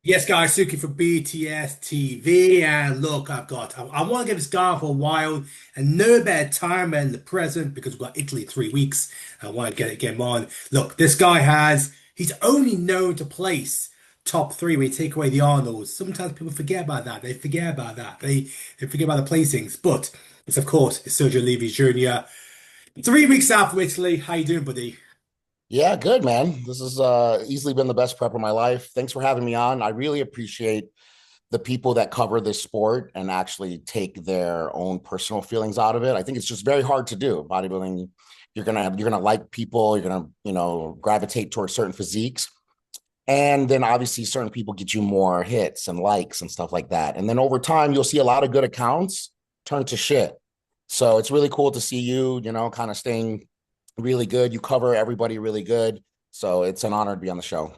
Yes, guys, Suki for BTS TV. And look, I want to get this going for a while and no better time than the present because we've got Italy 3 weeks. I want to get him on. Look, he's only known to place top three when you take away the Arnolds. Sometimes people forget about that. They forget about that. They forget about the placings. But it's Sergio Oliva Jr. 3 weeks out from Italy. How you doing, buddy? Yeah, good, man. This has easily been the best prep of my life. Thanks for having me on. I really appreciate the people that cover this sport and actually take their own personal feelings out of it. I think it's just very hard to do. Bodybuilding, you're gonna like people, you're gonna, gravitate towards certain physiques. And then obviously certain people get you more hits and likes and stuff like that. And then over time, you'll see a lot of good accounts turn to shit. So it's really cool to see you, kind of staying really good. You cover everybody really good. So it's an honor to be on the show.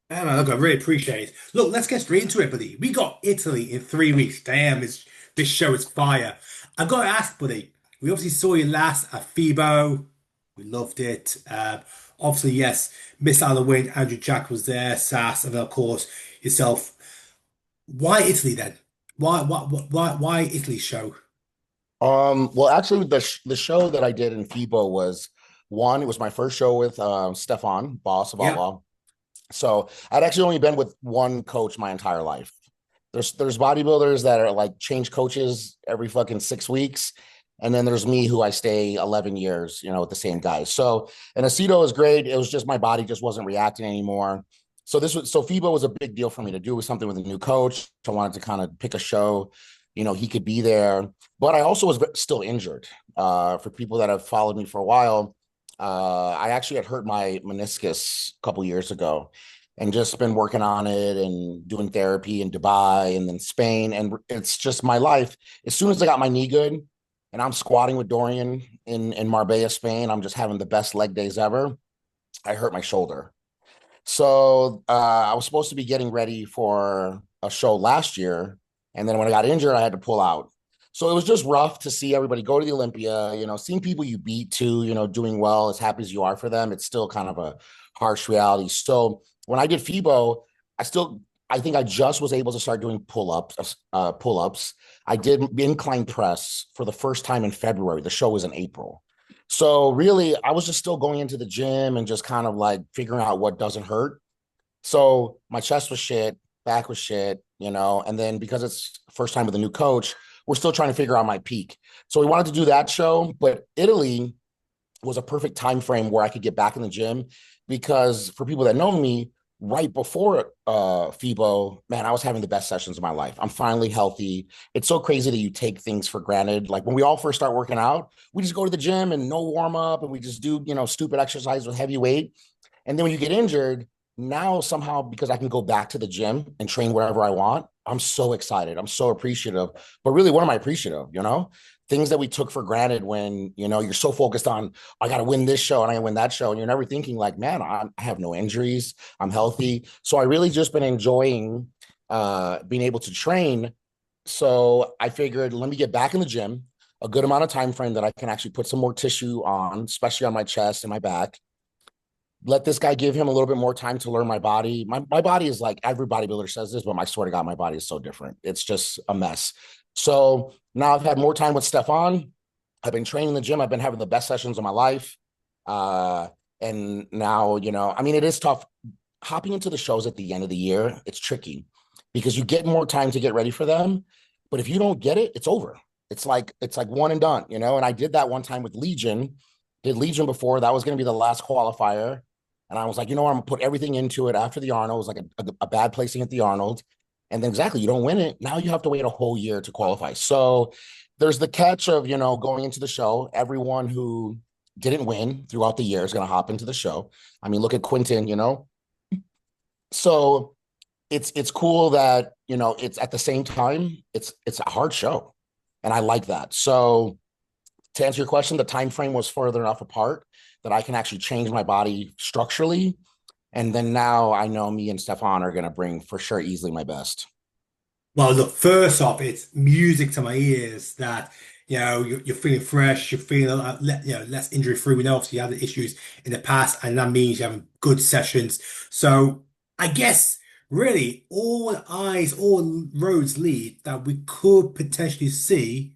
Yeah, man, look, I really appreciate it. Look, let's get straight into it, buddy. We got Italy in 3 weeks. Damn, this show is fire. I got to ask, buddy. We obviously saw you last at FIBO. We loved it. Obviously, yes, missed out on the win. Andrew Jack was there, Sass, and then, of course yourself. Why Italy then? Why Italy show? Well, actually, the show that I did in FIBO was one. It was my first show with Stefan, boss of Yeah. Outlaw. So I'd actually only been with one coach my entire life. There's bodybuilders that are like change coaches every fucking 6 weeks. And then there's me who I stay 11 years, with the same guys. So, and Aceto is great. It was just my body just wasn't reacting anymore. So FIBO was a big deal for me to do something with a new coach. I wanted to kind of pick a show, he could be there. But I also was still injured. For people that have followed me for a while, I actually had hurt my meniscus a couple years ago and just been working on it and doing therapy in Dubai and then Spain. And it's just my life. As soon as I got my knee good and I'm squatting with Dorian in Marbella, Spain, I'm just having the best leg days ever. I hurt my shoulder. So I was supposed to be getting ready for a show last year. And then when I got injured, I had to pull out. So it was just rough to see everybody go to the Olympia, seeing people you beat too, doing well, as happy as you are for them. It's still kind of a harsh reality. So when I did FIBO, I think I just was able to start doing pull ups. I did incline press for the first time in February. The show was in April. So really, I was just still going into the gym and just kind of like figuring out what doesn't hurt. So my chest was shit, back was shit, and then because it's first time with a new coach, we're still trying to figure out my peak. So we wanted to do that show, but Italy was a perfect time frame where I could get back in the gym because for people that know me, right before FIBO, man, I was having the best sessions of my life. I'm finally healthy. It's so crazy that you take things for granted. Like when we all first start working out, we just go to the gym and no warm up and we just do, stupid exercise with heavy weight. And then when you get injured, now somehow because I can go back to the gym and train wherever I want, I'm so excited. I'm so appreciative. But really, what am I appreciative? Things that we took for granted when, you're so focused on, I got to win this show and I got to win that show. And you're never thinking like, man, I have no injuries. I'm healthy. So I really just been enjoying being able to train. So I figured, let me get back in the gym, a good amount of time frame that I can actually put some more tissue on, especially on my chest and my back. Let this guy give him a little bit more time to learn my body. My body is like every bodybuilder says this, but I swear to God, my body is so different. It's just a mess. So now I've had more time with Stefan. I've been training in the gym. I've been having the best sessions of my life. Uh, and now, I mean, it is tough hopping into the shows at the end of the year. It's tricky because you get more time to get ready for them. But if you don't get it, it's over. It's like one and done, And I did that one time with Legion. Did Legion before. That was going to be the last qualifier. And I was like, what? I'm gonna put everything into it after the Arnold. It was like a bad placing at the Arnold. And then exactly, you don't win it. Now you have to wait a whole year to qualify. So there's the catch of, going into the show. Everyone who didn't win throughout the year is going to hop into the show. I mean, look at Quentin. So it's cool that, it's at the same time, it's a hard show. And I like that. So to answer your question, the time frame was further enough apart that I can actually change my body structurally. And then now I know me and Stefan are going to bring for sure easily my best. Well, look, first off, it's music to my ears that you're feeling fresh, you're feeling less injury free. We know obviously you had the issues in the past, and that means you're having good sessions. So I guess really all roads lead that we could potentially see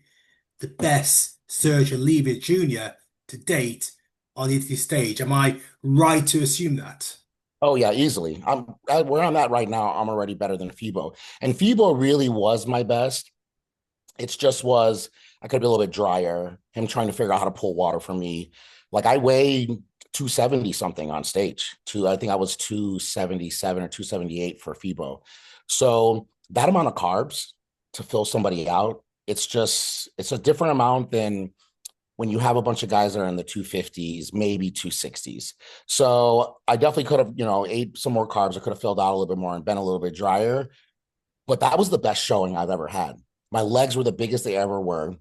the best Sergio Oliva Jr. to date on the Italy stage. Am I right to assume that? Oh yeah, easily. Where I'm at right now. I'm already better than Fibo, and Fibo really was my best. It's just was I could be a little bit drier. Him trying to figure out how to pull water from me. Like I weighed 270 something on stage. I think I was 277 or 278 for FIBO. So that amount of carbs to fill somebody out, it's a different amount than when you have a bunch of guys that are in the 250s, maybe 260s. So I definitely could have, ate some more carbs. I could have filled out a little bit more and been a little bit drier. But that was the best showing I've ever had. My legs were the biggest they ever were.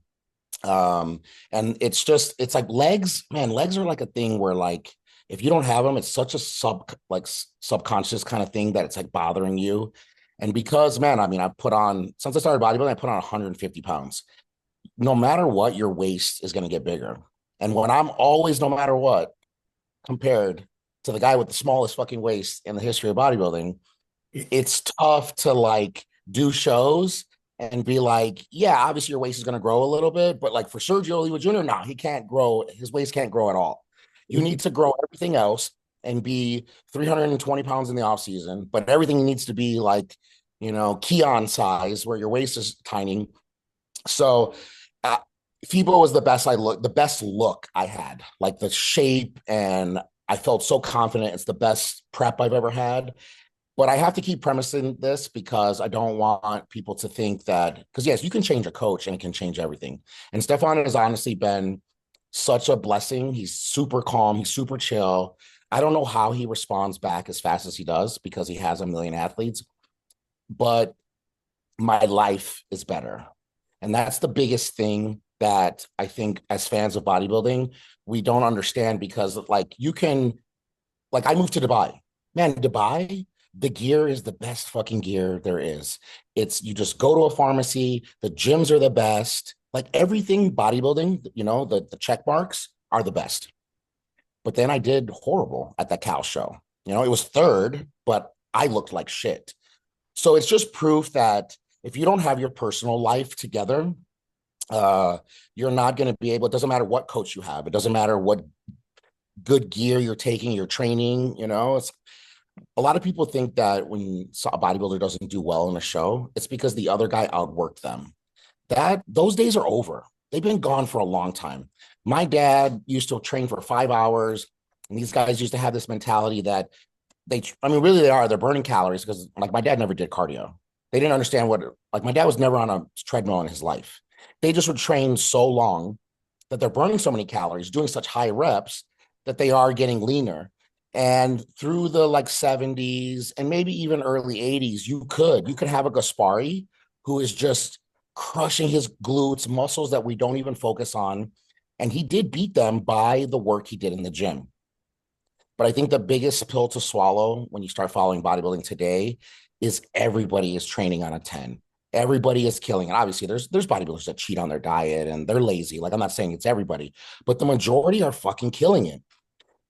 And it's like legs, man, legs are like a thing where like if you don't have them, it's such a subconscious kind of thing that it's like bothering you. And because, man, I mean, since I started bodybuilding, I put on 150 pounds. No matter what, your waist is going to get bigger. And when I'm always, no matter what, compared to the guy with the smallest fucking waist in the history of bodybuilding, it's tough to like do shows and be like, yeah, obviously your waist is going to grow a little bit, but like for Sergio Oliva Jr., no, he can't grow. His waist can't grow at all. You need to grow everything else and be 320 pounds in the off season, but everything needs to be like, Keon size where your waist is tiny. So, uh, FIBO was the best look I had, like the shape, and I felt so confident. It's the best prep I've ever had. But I have to keep premising this because I don't want people to think that, because yes, you can change a coach and it can change everything. And Stefan has honestly been such a blessing. He's super calm, he's super chill. I don't know how he responds back as fast as he does because he has a million athletes, but my life is better. And that's the biggest thing that I think as fans of bodybuilding, we don't understand because I moved to Dubai. Man, Dubai, the gear is the best fucking gear there is. You just go to a pharmacy, the gyms are the best. Like everything bodybuilding, the check marks are the best. But then I did horrible at the cow show. It was third, but I looked like shit. So it's just proof that if you don't have your personal life together, you're not going to be able, it doesn't matter what coach you have. It doesn't matter what good gear you're taking, you're training, it's a lot of people think that when a bodybuilder doesn't do well in a show, it's because the other guy outworked them. Those days are over. They've been gone for a long time. My dad used to train for 5 hours, and these guys used to have this mentality that really they're burning calories because like my dad never did cardio. They didn't understand like my dad was never on a treadmill in his life. They just would train so long that they're burning so many calories, doing such high reps that they are getting leaner. And through the like 70s and maybe even early 80s, you could have a Gaspari who is just crushing his glutes, muscles that we don't even focus on. And he did beat them by the work he did in the gym. But I think the biggest pill to swallow when you start following bodybuilding today is everybody is training on a 10. Everybody is killing it. Obviously, there's bodybuilders that cheat on their diet and they're lazy. Like I'm not saying it's everybody, but the majority are fucking killing it.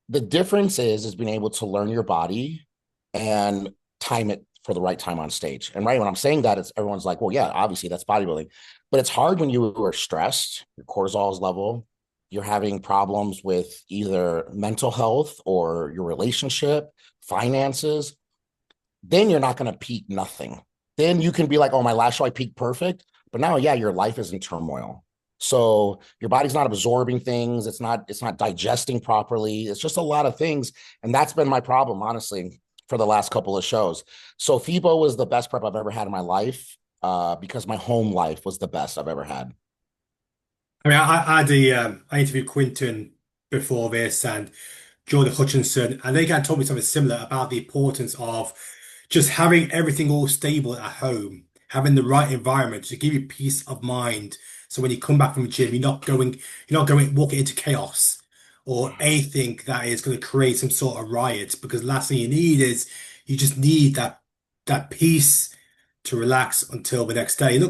The difference is being able to learn your body and time it for the right time on stage. And right when I'm saying that, everyone's like, well, yeah, obviously that's bodybuilding. But it's hard when you are stressed, your cortisol is level, you're having problems with either mental health or your relationship, finances. Then you're not going to peak nothing. Then you can be like, oh, my last show I peaked perfect. But now, yeah, your life is in turmoil. So your body's not absorbing things. It's not digesting properly. It's just a lot of things. And that's been my problem, honestly, for the last couple of shows. So FIBO was the best prep I've ever had in my life because my home life was the best I've ever had. I mean, I interviewed Quinton before this and Jordan Hutchinson, and they kind of told me something similar about the importance of just having everything all stable at home, having the right environment to give you peace of mind. So when you come back from the gym, you're not going walking into chaos or anything that is going to create some sort of riot. Because last thing you need is you just need that peace to relax until the next day.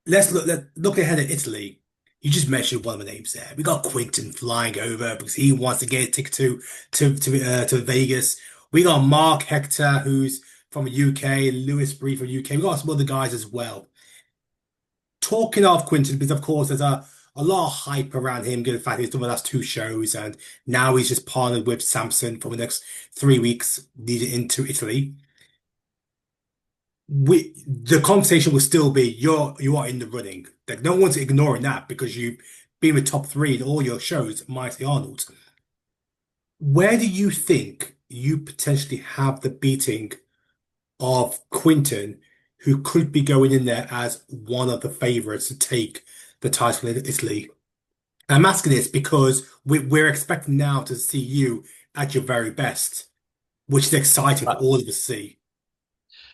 Let's look ahead at Italy. You just mentioned one of the names there. We got Quinton flying over because he wants to get a ticket to Vegas. We got Mark Hector, who's from the UK, Lewis Bree from UK. We've got some other guys as well. Talking of Quinton, because of course there's a lot of hype around him, given the fact he's done the last two shows, and now he's just partnered with Samson for the next 3 weeks leading into Italy. The conversation will still be you are in the running. Like no one's ignoring that because you've been with top three in all your shows, minus the Arnold. Where do you think you potentially have the beating of Quinton, who could be going in there as one of the favorites to take the title in Italy? I'm asking this because we're expecting now to see you at your very best, which is exciting for Right. all of us to see.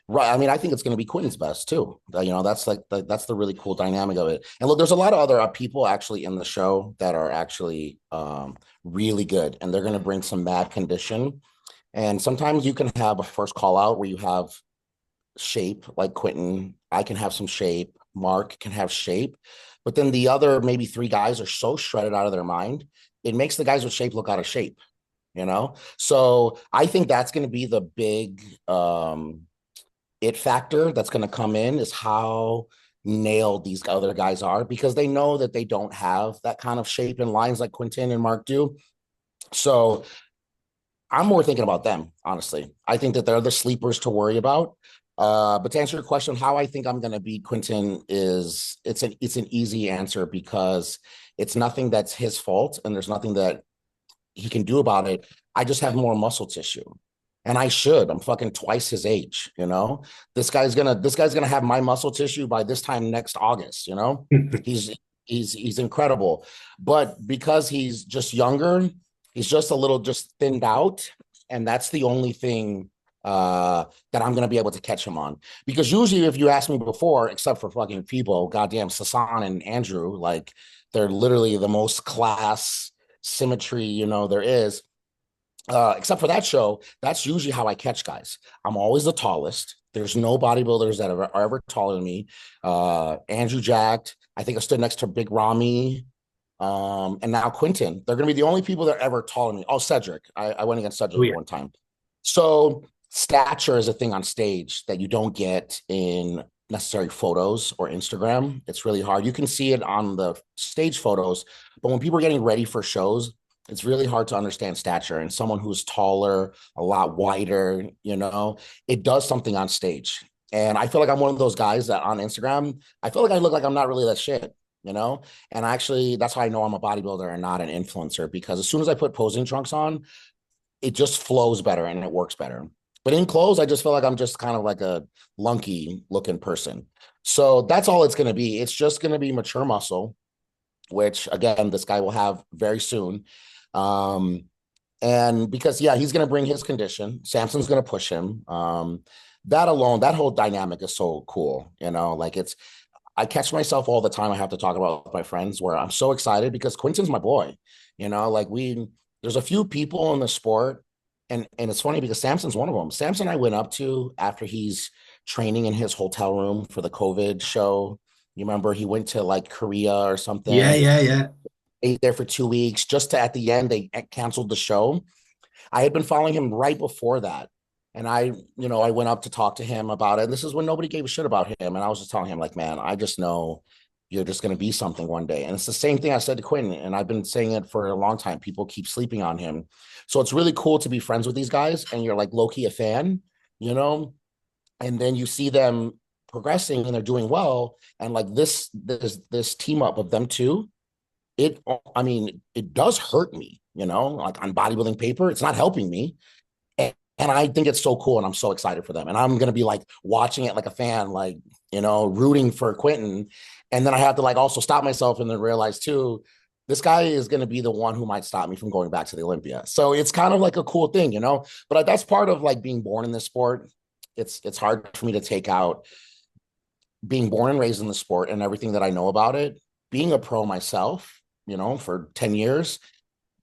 Right. I mean, I think it's going to be Quinn's best too. That's like that's the really cool dynamic of it. And look, there's a lot of other people actually in the show that are actually really good, and they're going to bring some mad condition. And sometimes you can have a first call out where you have shape, like Quentin. I can have some shape. Mark can have shape, but then the other maybe three guys are so shredded out of their mind, it makes the guys with shape look out of shape. So I think that's going to be the big it factor that's going to come in is how nailed these other guys are because they know that they don't have that kind of shape and lines like Quentin and Mark do. So I'm more thinking about them, honestly. I think that they're the sleepers to worry about. But to answer your question, how I think I'm going to beat Quentin is it's an easy answer because it's nothing that's his fault and there's nothing that he can do about it. I just have more muscle tissue. And I should. I'm fucking twice his age. This guy's gonna have my muscle tissue by this time next August. He's he's incredible. But because he's just younger, he's just a little just thinned out. And that's the only thing that I'm gonna be able to catch him on. Because usually if you asked me before, except for fucking people, goddamn Sasan and Andrew, like they're literally the most class symmetry, there is. Except for that show, that's usually how I catch guys. I'm always the tallest. There's no bodybuilders that are ever taller than me. Andrew jacked. I think I stood next to Big Ramy. And now Quentin. They're going to be the only people that are ever taller than me. Oh, Cedric. I went against Oh Cedric yeah. one time. So stature is a thing on stage that you don't get in necessary photos or Instagram. It's really hard. You can see it on the stage photos, but when people are getting ready for shows, it's really hard to understand stature. And someone who's taller, a lot wider, it does something on stage. And I feel like I'm one of those guys that on Instagram, I feel like I look like I'm not really that shit, you know? And actually, that's how I know I'm a bodybuilder and not an influencer because as soon as I put posing trunks on, it just flows better and it works better. But in clothes, I just feel like I'm just kind of like a lunky looking person. So that's all it's going to be. It's just going to be mature muscle, which again, this guy will have very soon. Um, and because, yeah, he's going to bring his condition. Samson's going to push him. That alone, that whole dynamic is so cool. I catch myself all the time. I have to talk about with my friends where I'm so excited because Quinton's my boy. There's a few people in the sport, and it's funny because Samson's one of them. Samson I went up to after he's training in his hotel room for the COVID show. You remember he went to like Korea or Yeah, something, yeah, yeah. ate there for 2 weeks. Just to at the end they canceled the show. I had been following him right before that. And I went up to talk to him about it. And this is when nobody gave a shit about him. And I was just telling him, like, man, I just know you're just going to be something one day. And it's the same thing I said to Quentin. And I've been saying it for a long time. People keep sleeping on him. So it's really cool to be friends with these guys. And you're like low key a fan, you know? And then you see them progressing and they're doing well. And like this team up of them two, it does hurt me, like on bodybuilding paper, it's not helping me. And I think it's so cool and I'm so excited for them. And I'm going to be like watching it like a fan, like, rooting for Quentin. And then I have to like also stop myself and then realize too, this guy is going to be the one who might stop me from going back to the Olympia. So it's kind of like a cool thing. But that's part of like being born in this sport. It's hard for me to take out being born and raised in the sport and everything that I know about it, being a pro myself, for 10 years,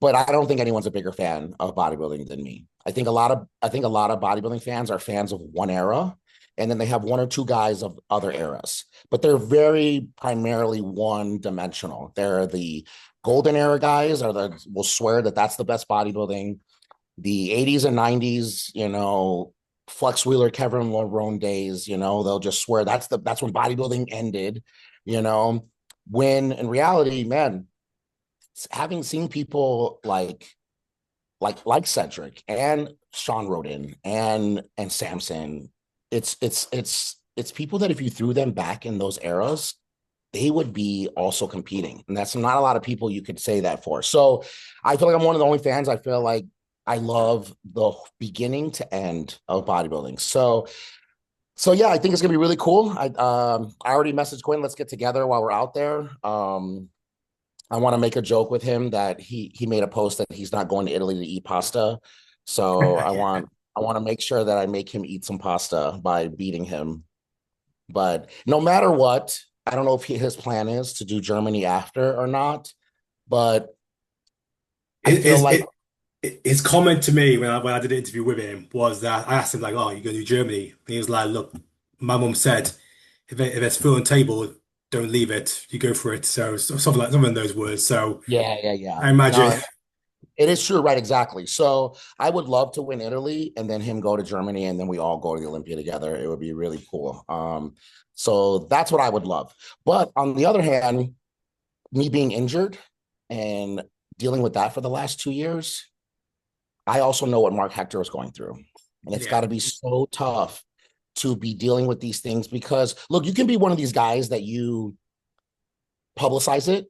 but I don't think anyone's a bigger fan of bodybuilding than me. I think a lot of bodybuilding fans are fans of one era, and then they have one or two guys of other eras, but they're very primarily one dimensional. They're the golden era guys will swear that that's the best bodybuilding. The 80s and 90s, Flex Wheeler, Kevin Lerone days, they'll just swear that's when bodybuilding ended, you know, when in reality, man, having seen people like Cedric and Sean Roden and Samson, it's people that if you threw them back in those eras, they would be also competing. And that's not a lot of people you could say that for. So I feel like I'm one of the only fans. I feel like I love the beginning to end of bodybuilding. So yeah, I think it's gonna be really cool. I already messaged Quinn. Let's get together while we're out there. I want to make a joke with him that he made a post that he's not going to Italy to eat pasta. So I want to make sure that I make him eat some pasta by beating him. But no matter what, I don't know if his plan is to do Germany after or not. But I feel His, like his comment to me when I did an interview with him was that I asked him like, "Oh, you're going to do Germany?" And he was like, "Look, my mum said if it's food on the table, don't leave it. You go for it." So something in those words. So yeah. I imagine, No, it is true, right? Exactly. So I would love to win Italy and then him go to Germany and then we all go to the Olympia together. It would be really cool. So that's what I would love. But on the other hand, me being injured and dealing with that for the last 2 years, I also know what Mark Hector is going through. And it's yeah, got to be so tough to be dealing with these things because look, you can be one of these guys that you publicize it.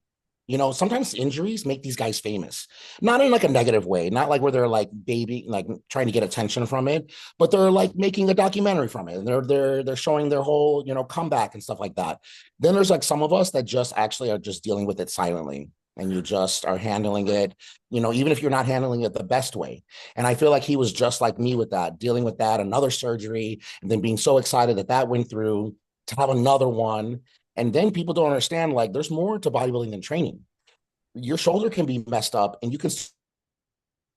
Sometimes injuries make these guys famous, not in like a negative way, not like where they're like baby, like trying to get attention from it, but they're like making a documentary from it and they're showing their whole, comeback and stuff like that. Then there's like some of us that just actually are just dealing with it silently and you just are handling it, even if you're not handling it the best way. And I feel like he was just like me with that, dealing with that, another surgery, and then being so excited that that went through to have another one. And then people don't understand, like, there's more to bodybuilding than training. Your shoulder can be messed up and you can't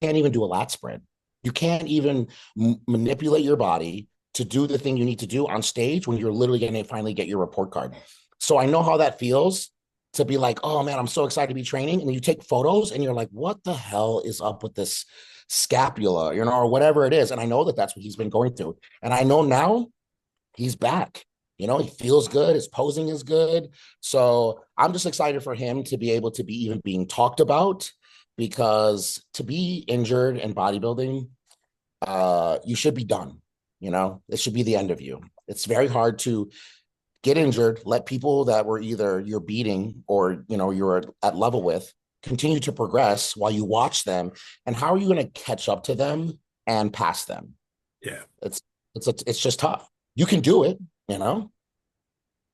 even do a lat spread. You can't even manipulate your body to do the thing you need to do on stage when you're literally going to finally get your report card. So I know how that feels to be like, oh man, I'm so excited to be training. And then you take photos and you're like, what the hell is up with this scapula, or whatever it is. And I know that that's what he's been going through. And I know now he's back. He feels good. His posing is good. So I'm just excited for him to be able to be even being talked about because to be injured in bodybuilding, you should be done. It should be the end of you. It's very hard to get injured, let people that were either you're beating or, you're at level with continue to progress while you watch them. And how are you going to catch up to them and pass them? yeah. It's, it's just tough. You can do it.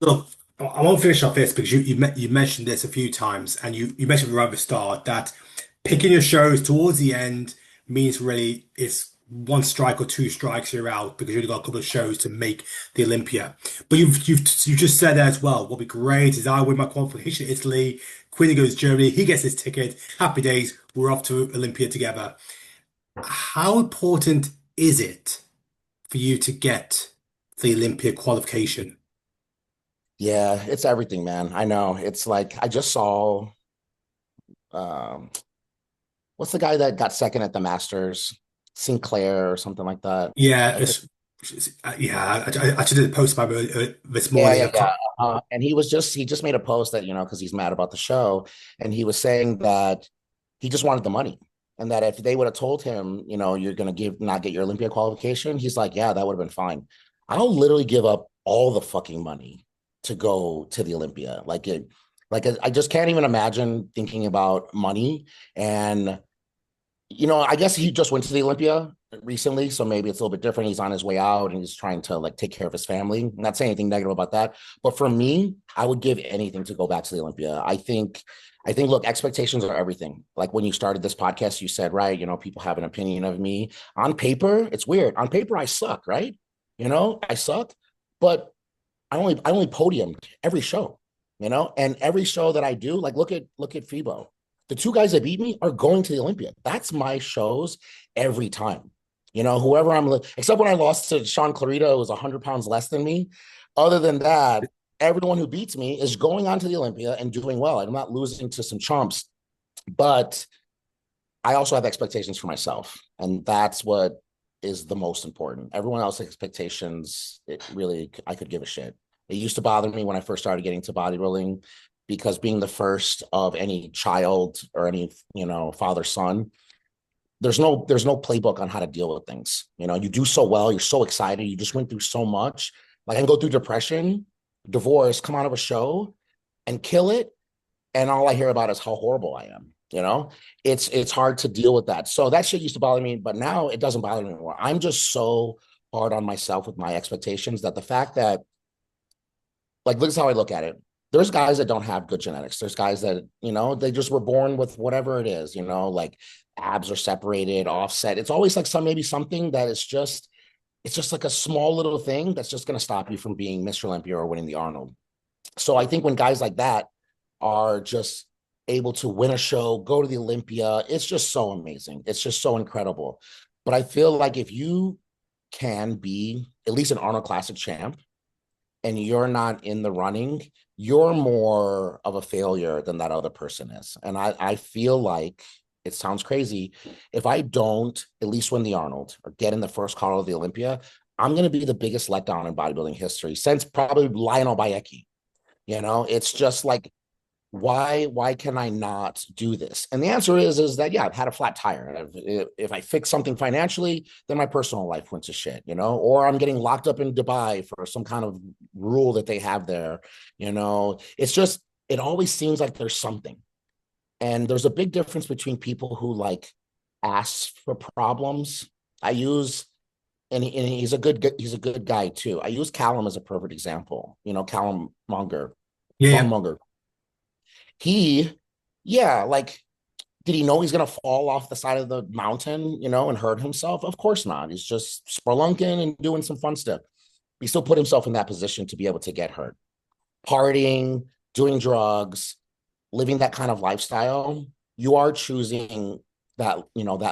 Look, I won't finish off this because you mentioned this a few times, and you mentioned right at the start that picking your shows towards the end means really it's one strike or two strikes you're out because you've only got a couple of shows to make the Olympia. But you just said that as well. What'll be great is I win my qualification in Italy, Quinn goes to Germany, he gets his ticket. Happy days, we're off to Olympia together. How important is it for you to get the Olympia qualification? Yeah, it's everything, man. I know. It's like I just saw um what's the guy that got second at the Masters? Sinclair or something like that. Yeah, I think yeah. I just did a post about it this yeah, morning. yeah, yeah. And he just made a post that, because he's mad about the show. And he was saying that he just wanted the money. And that if they would have told him, you're gonna not get your Olympia qualification, he's like, yeah, that would have been fine. I'll literally give up all the fucking money to go to the Olympia. I just can't even imagine thinking about money. And I guess he just went to the Olympia recently, so maybe it's a little bit different. He's on his way out and he's trying to like take care of his family. I'm not saying anything negative about that, but for me, I would give anything to go back to the Olympia. I think, look, expectations are everything. Like when you started this podcast, you said, right, people have an opinion of me. On paper, it's weird. On paper, I suck, right? I suck, but I only podiumed every show, and every show that I do, like look at FIBO. The two guys that beat me are going to the Olympia. That's my shows every time. Whoever except when I lost to Sean Clarita, it was 100 pounds less than me. Other than that, everyone who beats me is going on to the Olympia and doing well. I'm not losing to some chumps, but I also have expectations for myself. And that's what is the most important. Everyone else's expectations, it really, I could give a shit. It used to bother me when I first started getting to bodybuilding because being the first of any child or any, father son, there's no playbook on how to deal with things. You do so well, you're so excited, you just went through so much. Like I can go through depression, divorce, come out of a show and kill it, and all I hear about is how horrible I am. It's hard to deal with that. So that shit used to bother me, but now it doesn't bother me anymore. I'm just so hard on myself with my expectations that the fact that, like, look at how I look at it. There's guys that don't have good genetics. There's guys that, they just were born with whatever it is, like abs are separated, offset. It's always like maybe something that is just, it's just like a small little thing that's just going to stop you from being Mr. Olympia or winning the Arnold. So I think when guys like that are just able to win a show, go to the Olympia, it's just so amazing. It's just so incredible. But I feel like if you can be at least an Arnold Classic champ and you're not in the running, you're more of a failure than that other person is. And I feel like it sounds crazy. If I don't at least win the Arnold or get in the first call of the Olympia, I'm going to be the biggest letdown in bodybuilding history since probably Lionel Bayeki. It's just like, why can I not do this? And the answer is that, yeah, I've had a flat tire. If I fix something financially, then my personal life went to shit, or I'm getting locked up in Dubai for some kind of rule that they have there. It's just, it always seems like there's something. And there's a big difference between people who like ask for problems. I use, and he's a good guy too. I use Callum as a perfect example. Callum Munger, Sean Yeah. Munger. He, yeah, like, did he know he's gonna fall off the side of the mountain, and hurt himself? Of course not. He's just spelunking and doing some fun stuff. He still put himself in that position to be able to get hurt. Partying, doing drugs, living that kind of lifestyle, you are choosing that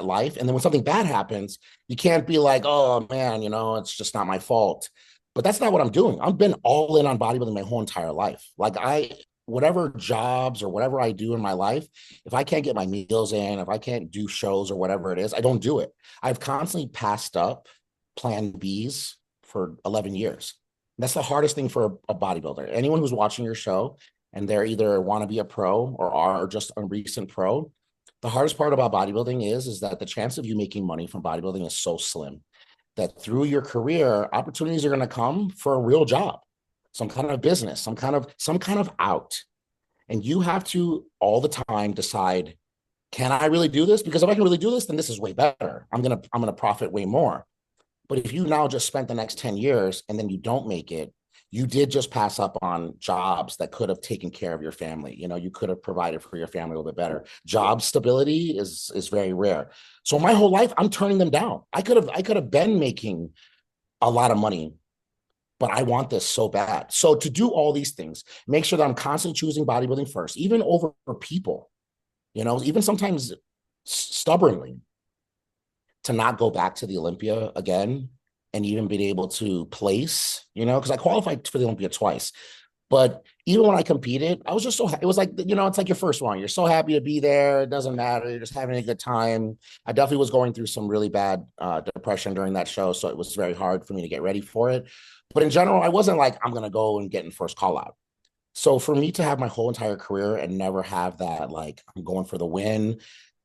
life. And then when something bad happens, you can't be like, oh man, it's just not my fault. But that's not what I'm doing. I've been all in on bodybuilding my whole entire life. Like whatever jobs or whatever I do in my life, if I can't get my meals in, if I can't do shows or whatever it is, I don't do it. I've constantly passed up plan Bs for 11 years. That's the hardest thing for a bodybuilder. Anyone who's watching your show and they're either want to be a pro or are just a recent pro, the hardest part about bodybuilding is that the chance of you making money from bodybuilding is so slim that through your career, opportunities are going to come for a real job, some kind of business, some kind of out. And you have to all the time decide, can I really do this? Because if I can really do this, then this is way better. I'm gonna profit way more. But if you now just spent the next 10 years and then you don't make it, you did just pass up on jobs that could have taken care of your family. You could have provided for your family a little bit better. Job stability is very rare. So my whole life, I'm turning them down. I could have been making a lot of money, but I want this so bad. So to do all these things, make sure that I'm constantly choosing bodybuilding first, even over people, even sometimes stubbornly, to not go back to the Olympia again and even being able to place, because I qualified for the Olympia twice. But even when I competed, I was just so it was like, it's like your first one. You're so happy to be there. It doesn't matter. You're just having a good time. I definitely was going through some really bad depression during that show. So it was very hard for me to get ready for it. But in general, I wasn't like, I'm going to go and get in first call out. So for me to have my whole entire career and never have that, like, I'm going for the win.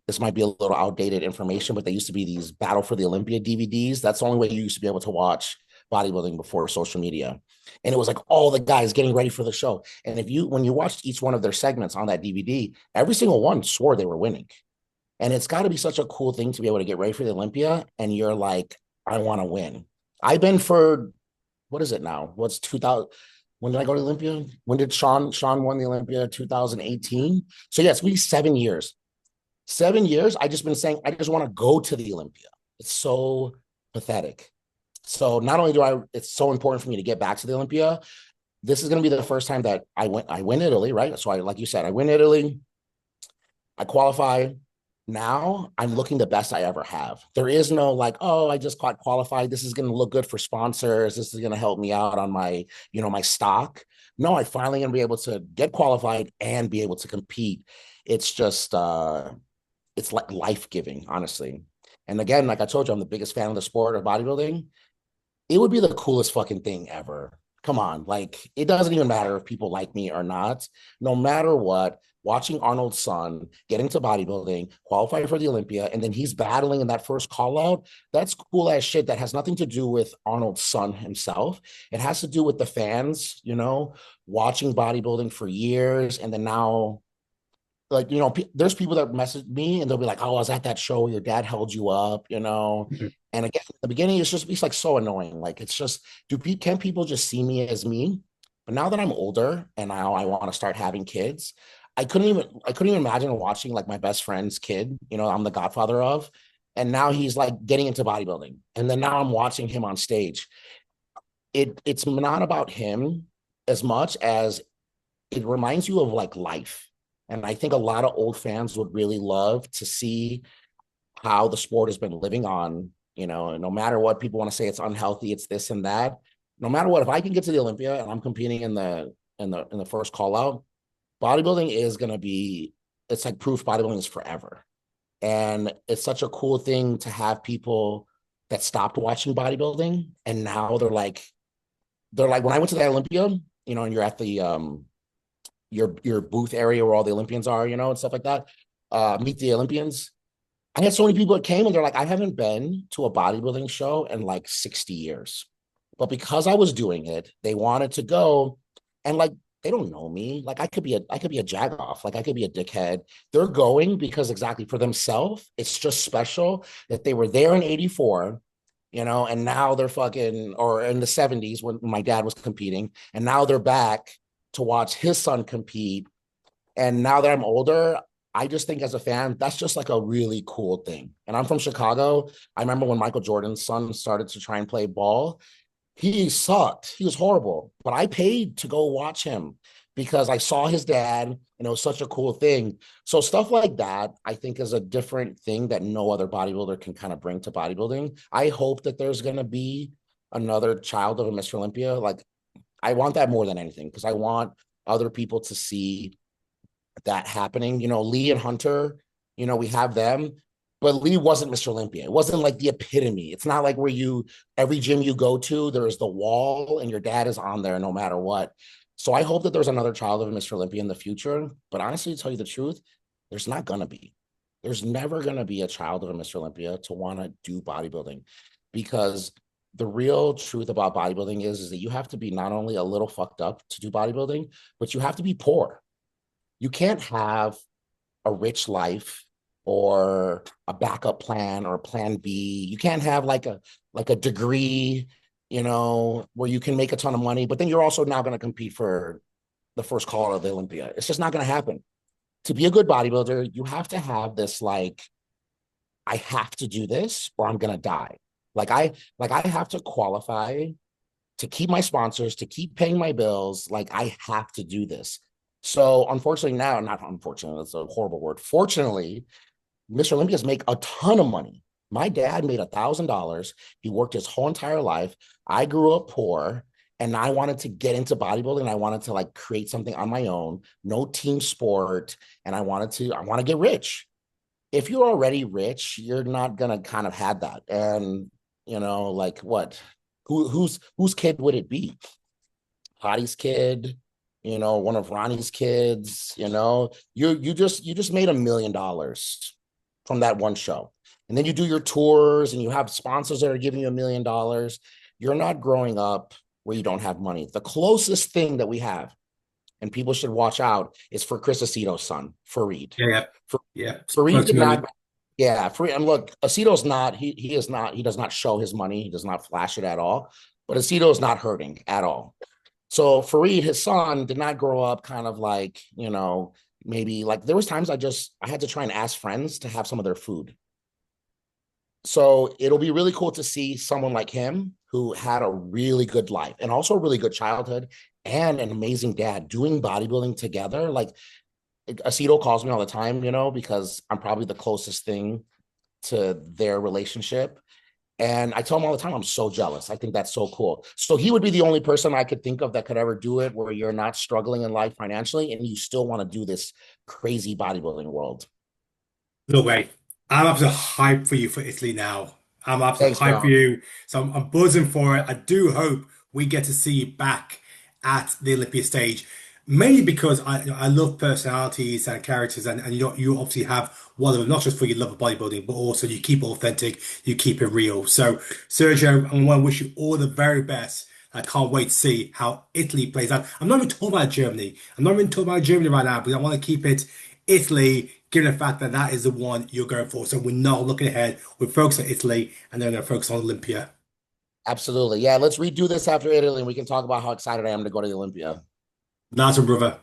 This might be a little outdated information, but they used to be these Battle for the Olympia DVDs. That's the only way you used to be able to watch bodybuilding before social media. And it was like all the guys getting ready for the show. And when you watched each one of their segments on that DVD, every single one swore they were winning. And it's got to be such a cool thing to be able to get ready for the Olympia. And you're like, I want to win. I've been for, what is it now? What's 2000? When did I go to Olympia? When did Sean won the Olympia? 2018. So yes, we 7 years. 7 years. I just been saying, I just want to go to the Olympia. It's so pathetic. So not only it's so important for me to get back to the Olympia. This is going to be the first time that I win Italy, right? So like you said, I win Italy. I qualify. Now I'm looking the best I ever have. There is no like, oh, I just got qualified. This is going to look good for sponsors. This is going to help me out on my, my stock. No, I finally going to be able to get qualified and be able to compete. It's just, it's like life-giving, honestly. And again, like I told you, I'm the biggest fan of the sport of bodybuilding. It would be the coolest fucking thing ever. Come on, like it doesn't even matter if people like me or not. No matter what, watching Arnold's son get into bodybuilding, qualify for the Olympia, and then he's battling in that first call out. That's cool as shit. That has nothing to do with Arnold's son himself. It has to do with the fans, watching bodybuilding for years, and then now like there's people that message me and they'll be like, oh, I was at that show where your dad held you up. Mhm. And again, at the beginning it's like so annoying. Like it's just, can people just see me as me? But now that I'm older and now I want to start having kids, I couldn't even imagine watching like my best friend's kid, I'm the godfather of, and now he's like getting into bodybuilding, and then now I'm watching him on stage. It's not about him as much as it reminds you of like life. And I think a lot of old fans would really love to see how the sport has been living on, and no matter what people want to say, it's unhealthy, it's this and that. No matter what, if I can get to the Olympia and I'm competing in the first call out, bodybuilding is gonna be, it's like proof bodybuilding is forever. And it's such a cool thing to have people that stopped watching bodybuilding and now they're like when I went to the Olympia, and you're at the your booth area where all the Olympians are, and stuff like that. Meet the Olympians. I had so many people that came and they're like, I haven't been to a bodybuilding show in like 60 years. But because I was doing it, they wanted to go. And like they don't know me. Like I could be a jagoff, like I could be a dickhead. They're going because exactly for themselves, it's just special that they were there in 84, and now they're fucking, or in the 70s when my dad was competing, and now they're back to watch his son compete. And now that I'm older, I just think as a fan, that's just like a really cool thing. And I'm from Chicago. I remember when Michael Jordan's son started to try and play ball, he sucked. He was horrible. But I paid to go watch him because I saw his dad and it was such a cool thing. So stuff like that, I think is a different thing that no other bodybuilder can kind of bring to bodybuilding. I hope that there's going to be another child of a Mr. Olympia. Like I want that more than anything because I want other people to see that happening. Lee and Hunter, we have them, but Lee wasn't Mr. Olympia. It wasn't like the epitome. It's not like where every gym you go to, there's the wall and your dad is on there no matter what. So I hope that there's another child of a Mr. Olympia in the future. But honestly, to tell you the truth, there's not going to be. There's never going to be a child of a Mr. Olympia to want to do bodybuilding because the real truth about bodybuilding is that you have to be not only a little fucked up to do bodybuilding, but you have to be poor. You can't have a rich life or a backup plan or a plan B. You can't have like a degree, where you can make a ton of money, but then you're also now going to compete for the first call of the Olympia. It's just not going to happen. To be a good bodybuilder, you have to have this like, I have to do this or I'm going to die. Like I have to qualify to keep my sponsors, to keep paying my bills. Like I have to do this. So unfortunately now, not unfortunately, that's a horrible word. Fortunately, Mr. Olympias make a ton of money. My dad made $1,000. He worked his whole entire life. I grew up poor and I wanted to get into bodybuilding. I wanted to like create something on my own, no team sport. And I want to get rich. If you're already rich, you're not going to kind of have that. And, like what? Whose kid would it be? Hottie's kid, one of Ronnie's kids, you just made $1 million from that one show. And then you do your tours and you have sponsors that are giving you $1 million. You're not growing up where you don't have money. The closest thing that we have, and people should watch out, is for Chris Aceto's son, Fareed. Yeah, yeah, For, yeah. Fareed Sounds did familiar. not. Yeah, Fareed, and look, Aceto's not. He is not. He does not show his money. He does not flash it at all. But Aceto is not hurting at all. So Fareed, his son, did not grow up kind of like, maybe like there was times I had to try and ask friends to have some of their food. So it'll be really cool to see someone like him who had a really good life and also a really good childhood and an amazing dad doing bodybuilding together. Like Aceto calls me all the time, because I'm probably the closest thing to their relationship. And I tell him all the time, I'm so jealous. I think that's so cool. So he would be the only person I could think of that could ever do it where you're not struggling in life financially and you still want to do this crazy bodybuilding world. No way. I'm absolutely hyped for you for Italy now. I'm absolutely Thanks, hyped for bro. you. So I'm buzzing for it. I do hope we get to see you back at the Olympia stage. Mainly because I love personalities and characters, and you obviously have one of them, not just for your love of bodybuilding, but also you keep it authentic, you keep it real. So, Sergio, I want to wish you all the very best. I can't wait to see how Italy plays out. I'm not even talking about Germany. I'm not even talking about Germany right now, but I want to keep it Italy, given the fact that that is the one you're going for. So we're not looking ahead. We're focused on Italy, and then we're focused on Olympia. Absolutely. Yeah, let's redo this after Italy and we can talk about how excited I am to go to the Olympia. Nice one, brother.